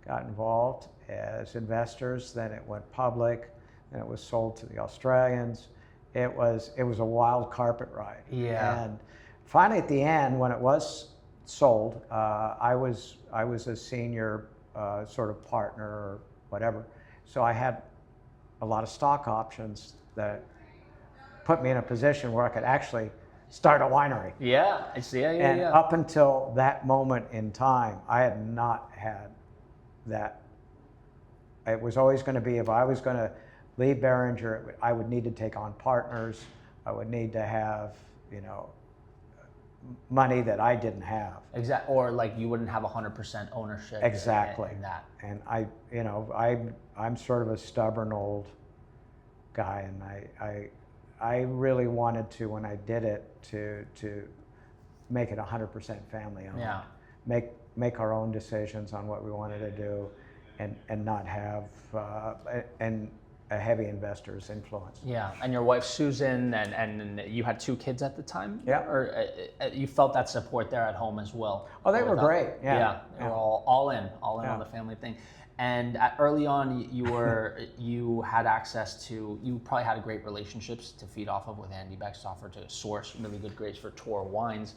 got involved as investors. Then it went public. Then it was sold to the Australians. It was a wild carpet ride. Yeah. And finally, at the end, when it was sold, I was a senior sort of partner or whatever. So I had a lot of stock options that put me in a position where I could actually start a winery. Yeah, I see. And up until that moment in time, I had not had that. It was always going to be, if I was going to leave Beringer, I would need to take on partners. I would need to have, you know, money that I didn't have. Exactly. Or like you wouldn't have 100% ownership. Exactly. In that. And I'm sort of a stubborn old guy, and I really wanted to, when I did it, to make it 100% family owned. Yeah. Make our own decisions on what we wanted to do, and not have a heavy investor's influence. Yeah, and your wife Susan, and you had 2 kids at the time? Yeah. Or you felt that support there at home as well? Oh, they were great, Yeah, they were all in on the family thing. And early on, you had access to, you probably had great relationships to feed off of with Andy Beckstoffer to source really good grapes for TOR Wines.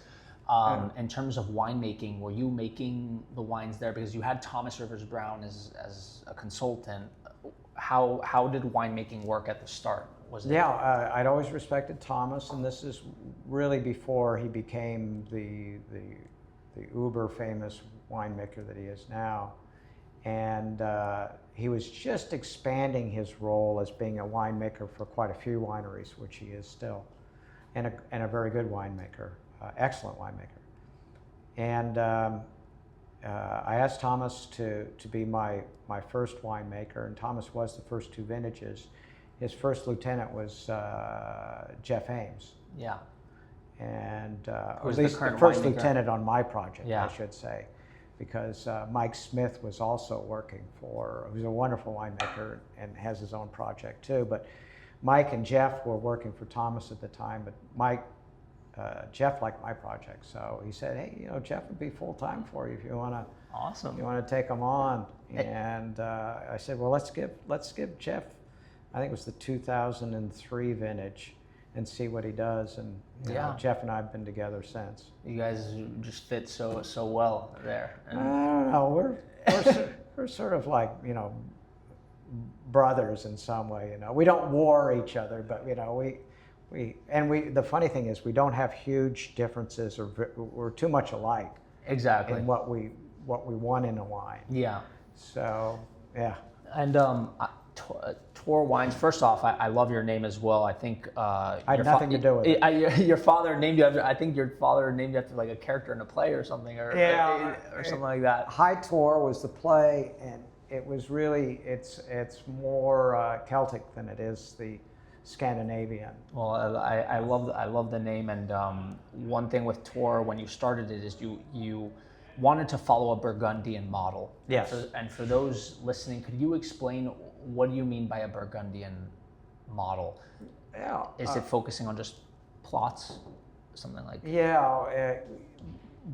In terms of winemaking, were you making the wines there? Because you had Thomas Rivers Brown as a consultant. How did winemaking work at the start? Was it? Yeah, I'd always respected Thomas, and this is really before he became the uber famous winemaker that he is now. And he was just expanding his role as being a winemaker for quite a few wineries, which he is still, and a very good winemaker, excellent winemaker. And I asked Thomas to be my first winemaker, and Thomas was the first 2 vintages. His first lieutenant was Jeff Ames. Yeah. And at least the first lieutenant on my project, I should say, because Mike Smith was also working for, he was a wonderful winemaker and has his own project too, but Mike and Jeff were working for Thomas at the time, but Jeff liked my project, so he said, "Hey, Jeff would be full time for you if you want to. Awesome. You want to take him on?" And I said, "Well, let's give Jeff, I think it was the 2003 vintage, and see what he does." And Jeff and I have been together since. You guys just fit so well there. I don't know. We're sort of like brothers in some way. We don't war each other, but the funny thing is we don't have huge differences, or we're too much alike. Exactly. In what we want in a wine. Yeah. So yeah. And TOR Wines. First off, I love your name as well. I think I had nothing to do with it. Your father named you after. I think your father named you after like a character in a play or something, or something like that. High Tor was the play, and it was really it's more Celtic than it is the Scandinavian. Well, I love the name, and one thing with TOR when you started it is you wanted to follow a Burgundian model. Yes. And for those listening, could you explain what do you mean by a Burgundian model? Yeah. Is it focusing on just plots, something like? Yeah.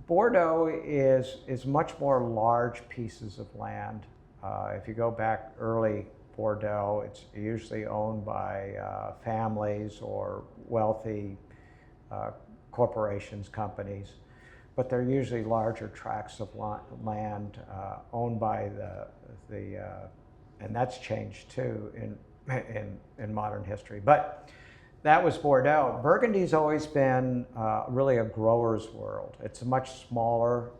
Bordeaux is much more large pieces of land. If you go back early Bordeaux, it's usually owned by families or wealthy corporations, companies, but they're usually larger tracts of land owned by the and that's changed too in modern history. But that was Bordeaux. Burgundy's always been really a grower's world. It's a much smaller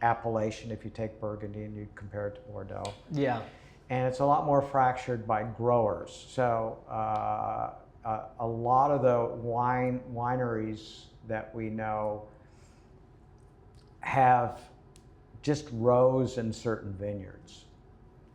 appellation if you take Burgundy and you compare it to Bordeaux. Yeah. And it's a lot more fractured by growers. So a lot of the wineries that we know have just rows in certain vineyards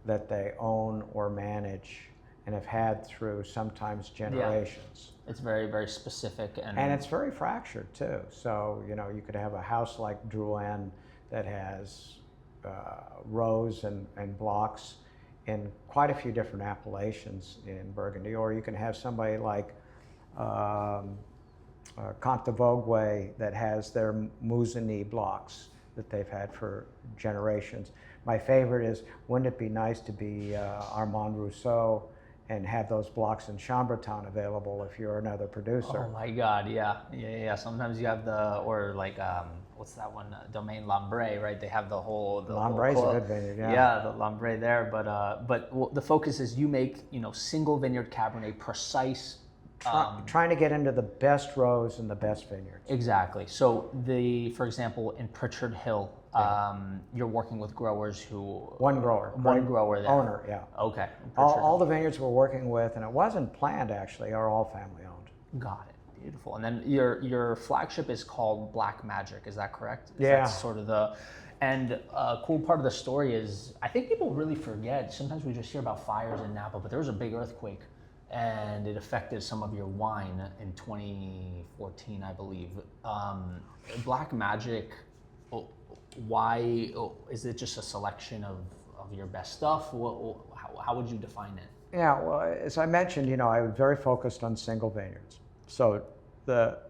that they own or manage and have had through sometimes generations. Yeah. It's very, very specific. And it's very fractured too. So, you could have a house like Drouhin that has rows and blocks in quite a few different appellations in Burgundy, or you can have somebody like Comte de Vogüé that has their Moussigny blocks that they've had for generations. My favorite is, wouldn't it be nice to be Armand Rousseau and have those blocks in Chambertin available if you're another producer? Oh my God, yeah. Sometimes you have what's that one? Domaine Lambray, right? They have the whole. Lambray's a good vineyard, yeah. Yeah, the Lambray there, but the focus is you make single vineyard Cabernet, precise. Trying to get into the best rows and the best vineyards. Exactly. So for example, in Pritchard Hill, you're working with growers who. One grower there. Owner, yeah. Okay. All the vineyards we're working with, and it wasn't planned actually, are all family owned. Got it. Beautiful. And then your flagship is called Black Magic. Is that correct? That's sort of the. And a cool part of the story is, I think people really forget. Sometimes we just hear about fires in Napa, but there was a big earthquake, and it affected some of your wine in 2014, I believe. Black Magic. Why is it just a selection of your best stuff? How would you define it? Yeah, well, as I mentioned, I was very focused on single vineyards. So the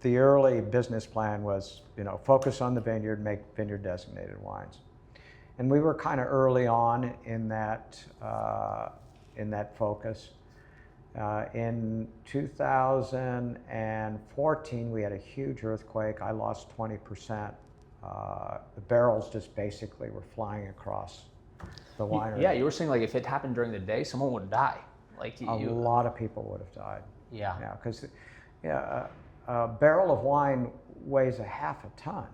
early business plan was, focus on the vineyard, make vineyard designated wines, and we were kind of early on in that focus. In 2014, we had a huge earthquake. I lost 20%. The barrels just basically were flying across the winery. Yeah, you were saying if it happened during the day, someone would die. A lot of people would have died. Yeah. Yeah, because a barrel of wine weighs a half a ton.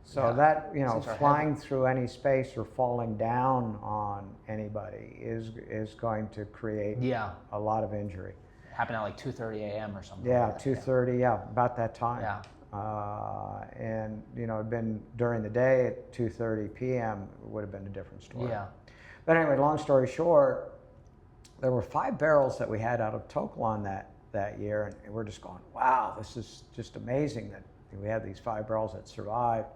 So that, flying through any space or falling down on anybody is going to create a lot of injury. It happened at 2:30 a.m. or something. Yeah, 2:30, about that time. Yeah. And, it'd been during the day at 2:30 p.m., it would have been a different story. Yeah. But anyway, long story short, there were 5 barrels that we had out of To Kalon that year, and we're just going, wow, this is just amazing that we had these 5 barrels that survived.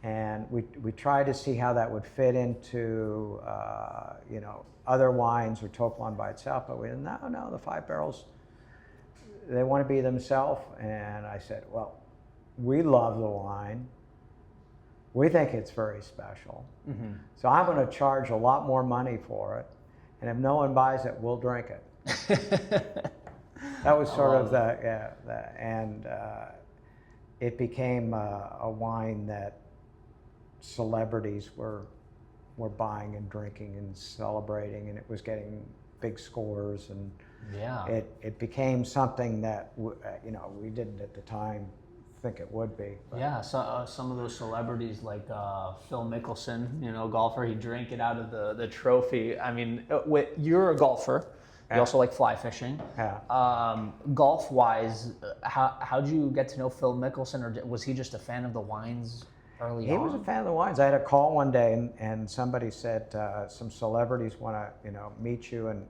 And we tried to see how that would fit into, other wines or To by itself, but we said, no, the 5 barrels, they want to be themselves. And I said, well, we love the wine. We think it's very special. Mm-hmm. So I'm going to charge a lot more money for it. And if no one buys it, we'll drink it. That was sort of it became a wine that celebrities were buying and drinking and celebrating, and it was getting big scores, and it became something that we didn't at the time think it would be. But. Yeah, so some of those celebrities like Phil Mickelson, golfer, he drank it out of the trophy. I mean, you're a golfer. You also like fly fishing. Yeah. Golf-wise, how'd you get to know Phil Mickelson, or was he just a fan of the wines early on? He was a fan of the wines. I had a call one day, and somebody said some celebrities want to meet you and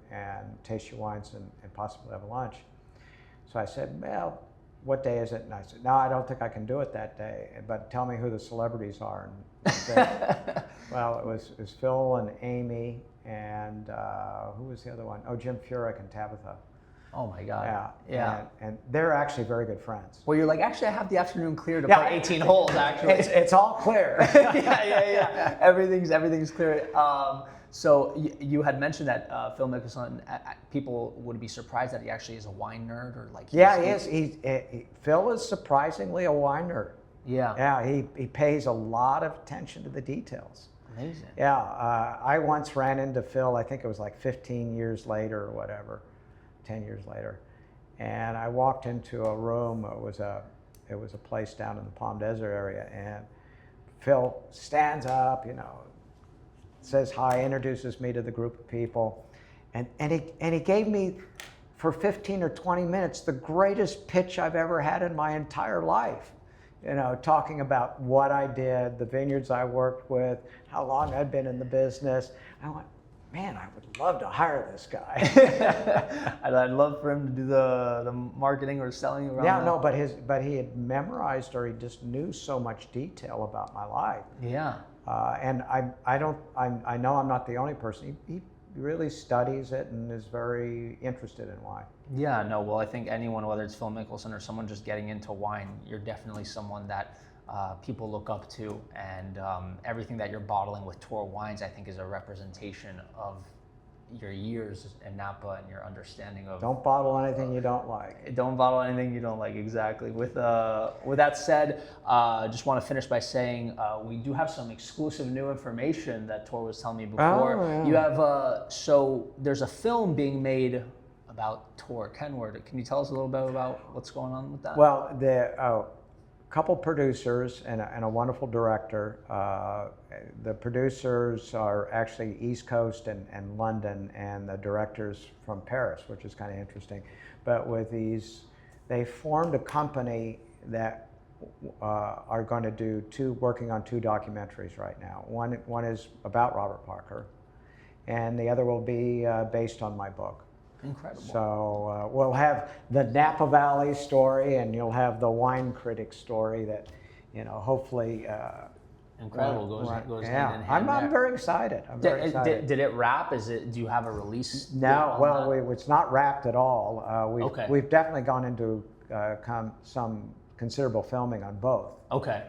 taste your wines and possibly have a lunch. So I said, well, what day is it? And I said, no, I don't think I can do it that day, but tell me who the celebrities are. And said, well, it was Phil and Amy, and who was the other one? Oh, Jim Furyk and Tabitha. Oh my God. Yeah. And they're actually very good friends. Well, you're like, actually, I have the afternoon clear to play 18 holes, actually. It's all clear. Yeah. Everything's clear. So you had mentioned that Phil Mickelson, people would be surprised that he actually is a wine nerd, or like. He is. Phil is surprisingly a wine nerd. Yeah. Yeah, he pays a lot of attention to the details. Amazing. Yeah, I once ran into Phil, I think it was like 15 years later or whatever, 10 years later. And I walked into a room, it was a place down in the Palm Desert area, and Phil stands up, says hi, introduces me to the group of people. And he gave me, for 15 or 20 minutes, the greatest pitch I've ever had in my entire life. Talking about what I did, the vineyards I worked with, how long I'd been in the business. I went, man, I would love to hire this guy. I'd love for him to do the marketing or selling around. Yeah, no, but he had memorized, or he just knew so much detail about my life. Yeah. And I know I'm not the only person. He really studies it and is very interested in wine. Yeah, no, well, I think anyone, whether it's Phil Mickelson or someone just getting into wine, you're definitely someone that people look up to, and everything that you're bottling with TOR Wines, I think, is a representation of your years in Napa and your understanding of. Don't bottle anything you don't like. Don't bottle anything you don't like, exactly. With that said, just want to finish by saying we do have some exclusive new information that Tor was telling me before. Oh, yeah. You have so there's a film being made about Tor Kenward. Can you tell us a little bit about what's going on with that? Well, a couple producers and a wonderful director. The producers are actually East Coast and London, and the director's from Paris, which is kind of interesting. But with these, they formed a company that are going to working on 2 documentaries right now. One is about Robert Parker, and the other will be based on my book. Incredible. So we'll have the Napa Valley story, and you'll have the wine critic story that, hopefully. Incredible. Goes hand in hand. I'm very excited. Very excited. Did it wrap? Do you have a release? No. Well, it's not wrapped at all. We've definitely gone into some considerable filming on both. Okay.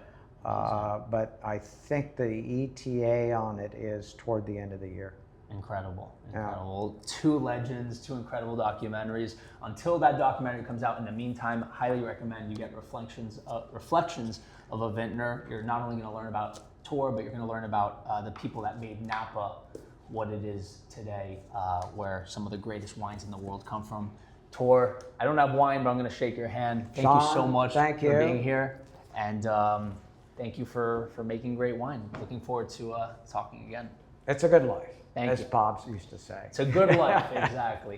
But I think the ETA on it is toward the end of the year. Incredible. Yeah. 2 legends, 2 incredible documentaries. Until that documentary comes out, in the meantime, highly recommend you get Reflections of a Vintner. You're not only going to learn about Tor, but you're going to learn about the people that made Napa what it is today, where some of the greatest wines in the world come from. Tor, I don't have wine, but I'm going to shake your hand. Thank you so much for being here. And thank you for making great wine. Looking forward to talking again. It's a good life. Thank you. As Bob's used to say. It's a good life, exactly.